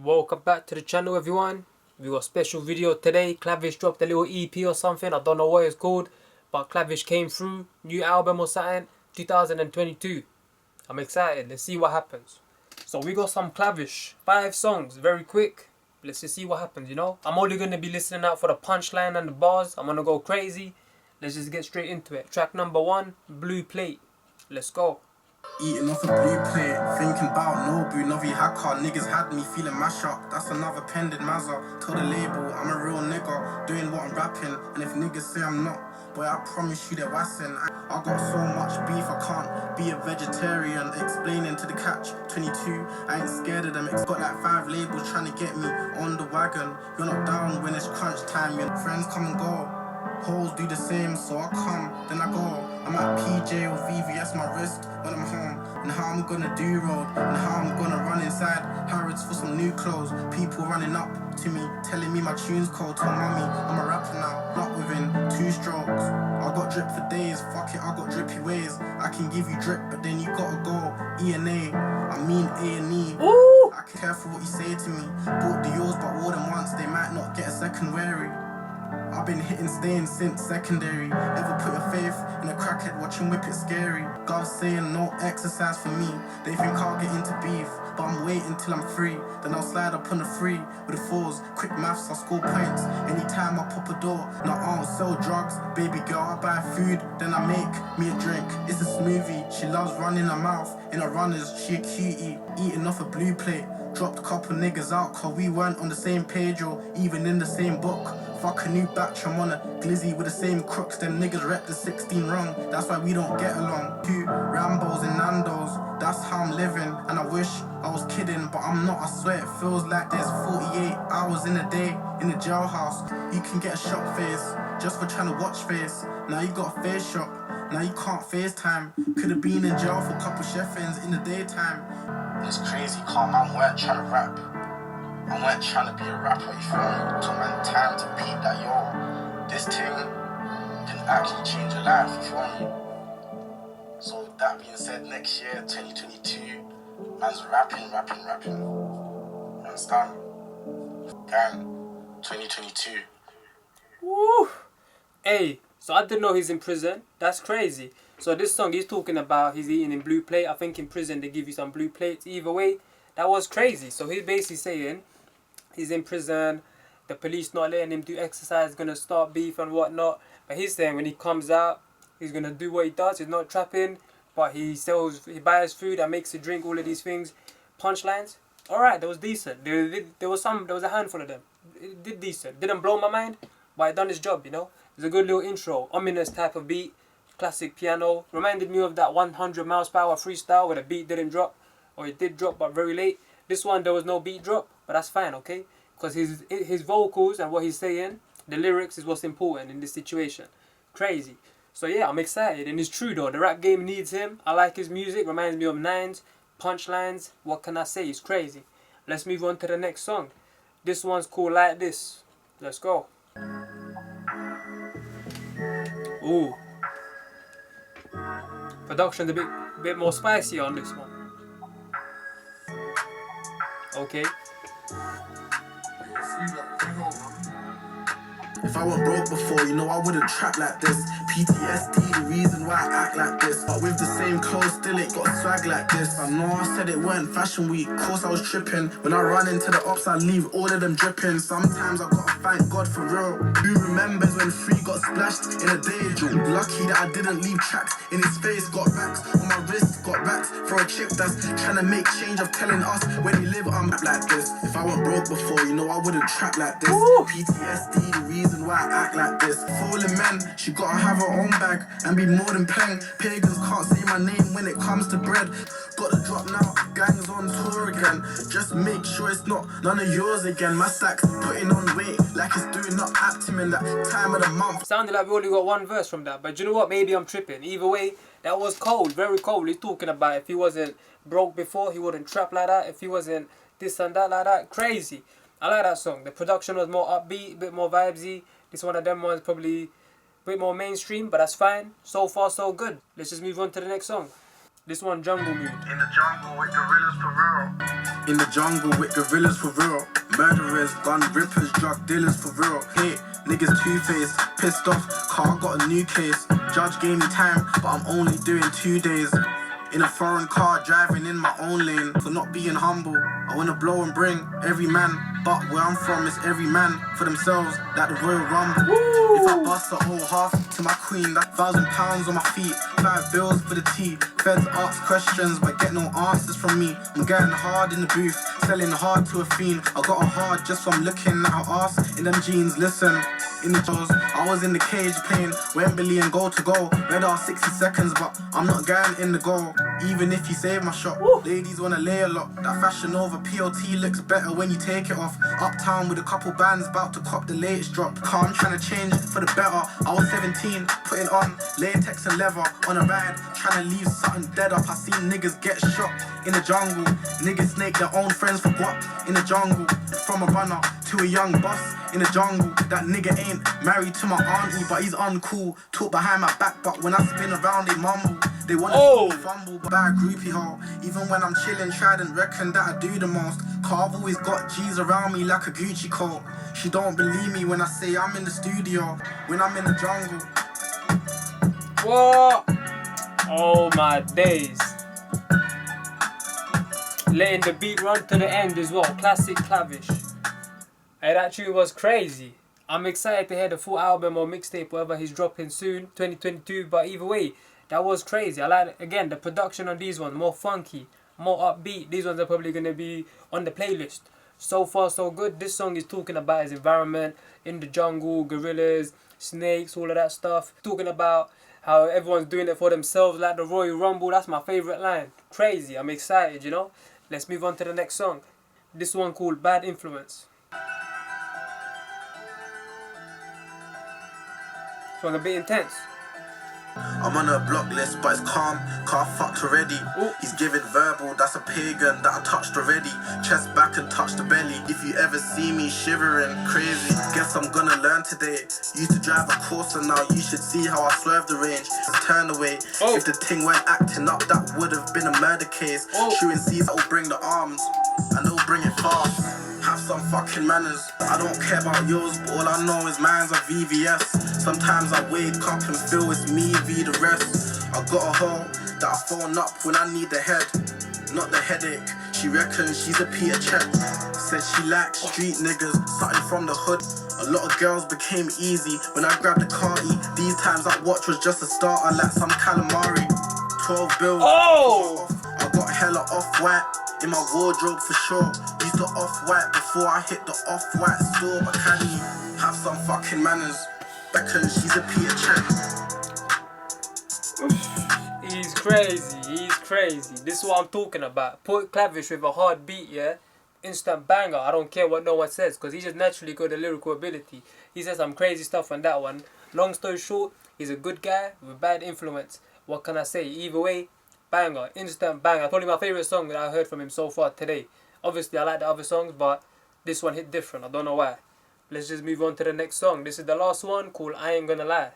Welcome back to the channel, everyone. We got a special video today. Clavish dropped a little EP or something. I don't know what it's called, but Clavish came through. New album or something. 2022. I'm excited. Let's see what happens. So we got some Clavish. 5 songs. Very quick. Let's just see what happens, you know. I'm only going to be listening out for the punchline and the bars. I'm going to go crazy. Let's just get straight into it. Track number 1. Blue Plate. Let's go. Eating off a blue plate, thinking about Nobu, Novi Hacker. Niggas had me feeling mash up. That's another pending Mazza. Told the label, I'm a real nigga, doing what I'm rapping. And if niggas say I'm not, boy, I promise you they're wassing. I got so much beef, I can't be a vegetarian. Explaining to the catch 22, I ain't scared of them. It's got like 5 labels trying to get me on the wagon. You're not down when it's crunch time. Your friends come and go. Hoes do the same, so I come, then I go. I'm at PJ or VVS my wrist when I'm home. And how I'm gonna do road, and how I'm gonna run inside Harrods for some new clothes. People running up to me, telling me my tune's cold. Tell mommy, I'm a rapper now, not within 2 strokes. I got drip for days, fuck it, I got drippy ways. I can give you drip, but then you gotta go E&A. I mean A&E. I care for what you say to me. Bought the yours, but wore them once, they might not get a second weary. I've been hitting stains since secondary. Ever put your faith in a crackhead watching Whip It Scary? God's saying no exercise for me. They think I'll get into beef, but I'm waiting till I'm free. Then I'll slide up on the 3 with the 4s. Quick maths, I'll score points anytime I pop a door. No, I don't sell drugs, baby girl, I buy food, then I make me a drink. It's a smoothie, she loves running her mouth. In her runners, she a cutie, eating off a blue plate. Dropped a couple niggas out cause we weren't on the same page or even in the same book. Fuck a new batch, I'm on a glizzy with the same crooks. Them niggas rep the 16 wrong, that's why we don't get along. 2 Rambos and Nandos, that's how I'm living. And I wish I was kidding, but I'm not. I swear it feels like there's 48 hours in a day in the jailhouse. You can get a shot face just for trying to watch face. Now you got a face shot, now you can't FaceTime. Could've been in jail for a couple chef-ins in the daytime. It's crazy, calm, man weren't trying to rap. I weren't trying to be a rapper, you feel me? Took man time to beat that, yo. This thing can actually change your life, you feel me? So with that being said, next year, 2022, man's rapping. You understand? Gang, 2022. Woo! Hey, so I didn't know he's in prison. That's crazy. So this song he's talking about, he's eating in blue plate. I think in prison they give you some blue plates. Either way, that was crazy. So he's basically saying he's in prison, the police not letting him do exercise, gonna start beef and whatnot. But he's saying when he comes out, he's gonna do what he does. He's not trapping, but he buys food and makes a drink, all of these things. Punchlines, alright, that was decent. There was a handful of them. It did decent. Didn't blow my mind, but it done his job, you know. It's a good little intro, ominous type of beat. Classic piano. Reminded me of that 100 miles per hour freestyle where the beat didn't drop. Or it did drop but very late. This one there was no beat drop, but that's fine, okay? Because his vocals and what he's saying, the lyrics is what's important in this situation. Crazy. So yeah, I'm excited. And it's true though, the rap game needs him. I like his music, reminds me of Nines, punchlines. What can I say? It's crazy. Let's move on to the next song. This one's called Like This. Let's go. Ooh. Production's a bit more spicy on this one. Okay. If I wasn't broke before, you know I wouldn't trap like this. PTSD, the reason why I act like this. But with the same clothes, still ain't got swag like this. I know I said it weren't fashion week, course I was tripping. When I run into the ops, I leave all of them dripping. Sometimes I gotta thank God for real. Who remembers when 3 got splashed in a daydream? Lucky that I didn't leave tracks in his face. Got racks on my wrist, got racks for a chick that's trying to make change of telling us when we live, I'm like this. If I wasn't broke before, you know I wouldn't trap like this. PTSD, the reason why I act like this. Falling men, she gotta have her own bag and be more than paying. Pagans can't say my name when it comes to bread. Got the drop now, gangs on tour again. Just make sure it's not none of yours again. My stack's putting on weight like it's doing up acting in that time of the month. Sounded like we only got one verse from that, but you know what? Maybe I'm tripping. Either way, that was cold, very cold. He's talking about if he wasn't broke before, he wouldn't trap like that. If he wasn't this and that like that, crazy. I like that song. The production was more upbeat, a bit more vibesy. This one of them ones probably a bit more mainstream, but that's fine. So far, so good. Let's just move on to the next song. This one, Jungle Mood. In the jungle with gorillas for real. In the jungle with gorillas for real. Murderers, gun rippers, drug dealers for real. Hey, niggas two-faced, pissed off, car got a new case. Judge gave me time, but I'm only doing 2 days. In a foreign car, driving in my own lane. For not being humble, I wanna blow and bring every man. But where I'm from, it's every man for themselves, like the Royal Rumble. Woo! If I bust a whole half to my queen, that's £1,000 on my feet. 5 bills for the tea. Feds ask questions, but get no answers from me. I'm getting hard in the booth, selling hard to a fiend. I got a hard just from looking at her ass in them jeans. Listen, in the shows, I was in the cage playing Wembley and goal to go. Red are 60 seconds, but I'm not going in the goal. Even if you save my shot, ladies wanna lay a lot. That Fashion Nova POT looks better when you take it off. Uptown with a couple bands, about to cop the latest drop. Car, I'm trying to change for the better. I was 17, putting on latex and leather on a ride, trying to leave something dead up. I seen niggas get shot in the jungle. Niggas snake their own friends for guap in the jungle. From a runner to a young boss in the jungle. That nigga ain't married to my auntie, but he's uncool. Talk behind my back, but when I spin around, they mumble. They wanna see me fumble, but by a groupie hole. Even when I'm chilling, trident reckon that I do the most. Car, I've always got G's around me like a Gucci coat. She don't believe me when I say I'm in the studio, when I'm in the jungle. What? Oh my days. Letting the beat run to the end as well. Classic Clavish. Hey, that tune was crazy. I'm excited to hear the full album or mixtape, whatever he's dropping soon, 2022. But either way, that was crazy. I like, again, the production on these ones, more funky, more upbeat. These ones are probably going to be on the playlist. So far, so good. This song is talking about his environment, in the jungle, gorillas, snakes, all of that stuff. Talking about how everyone's doing it for themselves, like the Royal Rumble. That's my favourite line. Crazy. I'm excited, you know. Let's move on to the next song. This one called Bad Influence. This one a bit intense. I'm on a block list, but it's calm, car fucked already. Ooh. He's giving verbal, that's a pagan that I touched already. Chest back and touch the belly. If you ever see me shivering, crazy. Guess I'm gonna learn today. Used to drive a Corsa, now you should see how I swerve the range. Turn away. Oh. If the ting went acting up, that would have been a murder case. Shooting C's, that'll bring the arms, and they'll bring it fast. Have some fucking manners. I don't care about yours, but all I know is mine's a VVS. Sometimes I wake up and feel it's me v the rest. I got a hoe that I phone up when I need the head, not the headache. She reckons she's a Peter Check. Said she likes street niggas, something from the hood. A lot of girls became easy when I grabbed the carty. These times that watch was just a starter like some calamari. 12 bills. Oh! I got hella off-white in my wardrobe for sure. Used to off-white before I hit the off-white store. But can you have some fucking manners? Beckon, she's a Peter Check. He's crazy. He's crazy. This is what I'm talking about. Put Clavish with a hard beat, yeah? Instant banger. I don't care what no one says, because he's just naturally good at lyrical ability. He says some crazy stuff on that one. Long story short, he's a good guy with bad influence. What can I say? Either way, banger. Instant banger. Probably my favourite song that I heard from him so far today. Obviously, I like the other songs, but this one hit different. I don't know why. Let's just move on to the next song. This is the last one called I Ain't Gonna Lie.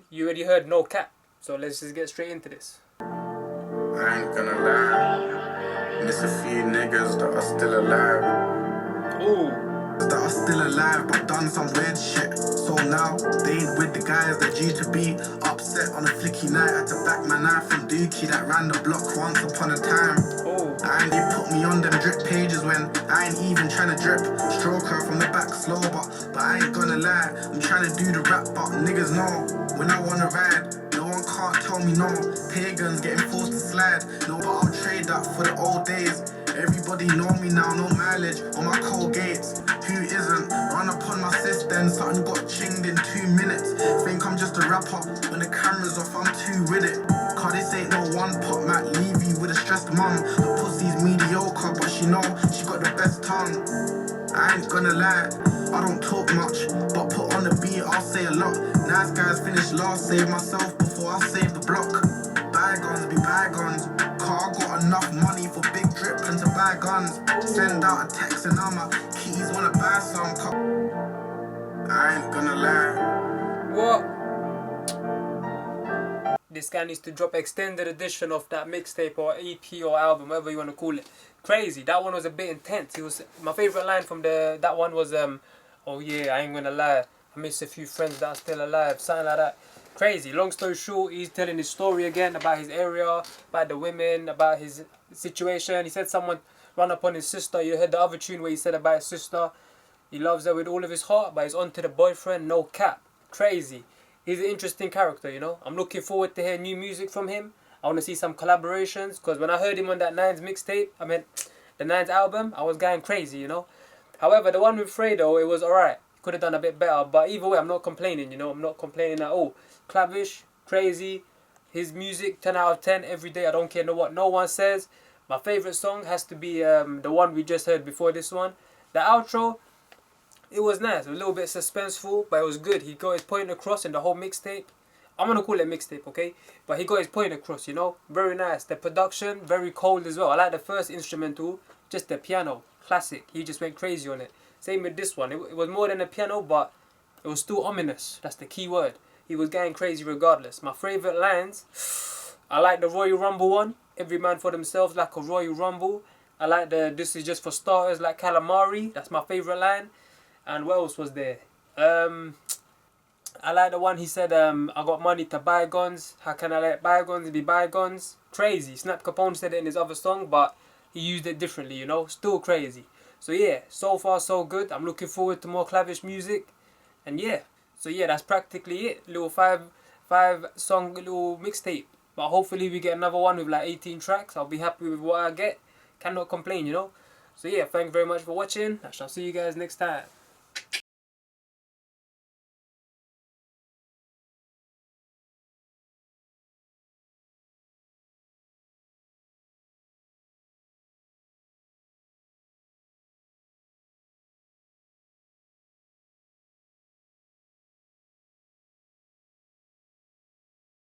You already heard No Cap, so let's just get straight into this. I ain't gonna lie, miss a few niggas that are still alive. Ooh. That are still alive but done some weird shit. So now they ain't with the guys that due to be upset on a flicky night. Had to back my knife from Dookie that ran the block once upon a time. Oh. And they put me on them drip pages when I ain't even trying to drip. Stroke her from the back slow, but I ain't gonna lie, I'm trying to do the rap, but niggas know when I wanna ride. No one can't tell me no. Pagans getting forced to slide. No, but I'll trade that for the old days. Everybody know me now, no mileage on my Colgates. Who isn't? Run up on my sis, then something got chinged in 2 minutes. Think I'm just a rapper, when the camera's off, I'm too with it. Cause this ain't no one pot, might leave you with a stressed mum. The pussy's mediocre, but she know she got the best tongue. I ain't gonna lie, I don't talk much, but put on the beat, I'll say a lot. Nice guys finish last, save myself before I save the block. Bygones be bygones, car got enough money for big drip and to buy guns. Send out a text and I'm keys wanna buy some. I ain't gonna lie. What? this guy needs to drop extended edition of that mixtape or EP or album, whatever you want to call it. Crazy. That one was a bit intense. He was my favorite line from that one was oh yeah, I ain't gonna lie, I miss a few friends that are still alive, something like that. Crazy. Long story short, he's telling his story again about his area, about the women, about his situation. He said someone run up on his sister. You heard the other tune where he said about his sister. He loves her with all of his heart, but he's on to the boyfriend, no cap. Crazy. He's an interesting character, you know. I'm looking forward to hear new music from him. I want to see some collaborations, because when I heard him on that Nines mixtape, the Nines album, I was going crazy, you know. However, the one with Fredo, it was alright. Could have done a bit better, but either way, I'm not complaining, you know. I'm not complaining at all. Clavish, crazy. His music, 10 out of 10 every day. I don't care what no one says. My favourite song has to be the one we just heard before this one. The outro, it was nice. A little bit suspenseful, but it was good. He got his point across in the whole mixtape. I'm going to call it mixtape, okay? But he got his point across, you know? Very nice. The production, very cold as well. I like the first instrumental, just the piano. Classic. He just went crazy on it. Same with this one. It was more than a piano, but it was still ominous. That's the key word. He was going crazy regardless. My favourite lines, I like the Royal Rumble one. Every man for themselves like a Royal Rumble. I like the this is just for starters like calamari. That's my favourite line. And what else was there? I like the one he said, I got money to buy guns. How can I let bygones be bygones? Crazy. Snap Capone said it in his other song, but he used it differently, you know? Still crazy. So yeah, so far so good. I'm looking forward to more Clavish music. And yeah. So yeah, that's practically it. Little five song little mixtape. But hopefully we get another one with like 18 tracks. I'll be happy with what I get. Cannot complain, you know? So yeah, thank you very much for watching. I shall see you guys next time.